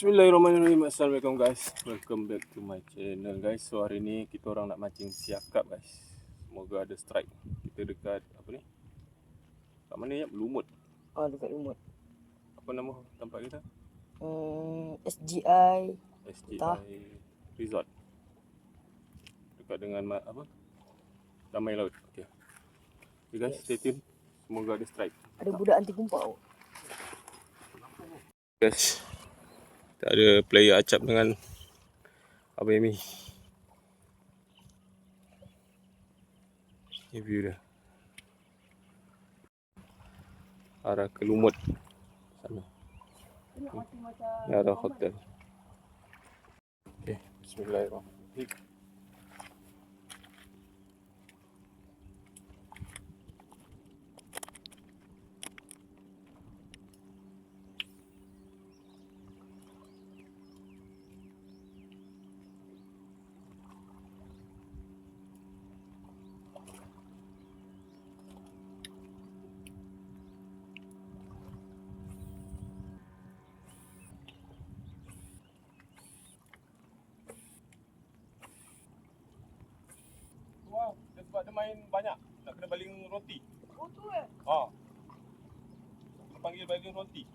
Bismillahirrahmanirrahim. Assalamualaikum guys. Welcome back to my channel guys. So hari ni kita orang nak mancing siakap guys. Semoga ada strike. Kita dekat apa ni? Kat mana ya? Lumut. Dekat Lumut. Apa nama tempat kita? SGI Resort. Dekat dengan apa? Damai Laut. Okay guys, stay tune. Semoga ada strike. Ada budak anti kumpau. Guys, kita ada player acap dengan Abang Amy. Ini view dia. Arah ke Lumut sana. Ini arah hotel. Okay, bismillahirrahmanirrahim. Dia sebab dia main banyak, nak kena baling roti. Oh tu eh? Dia panggil baling roti.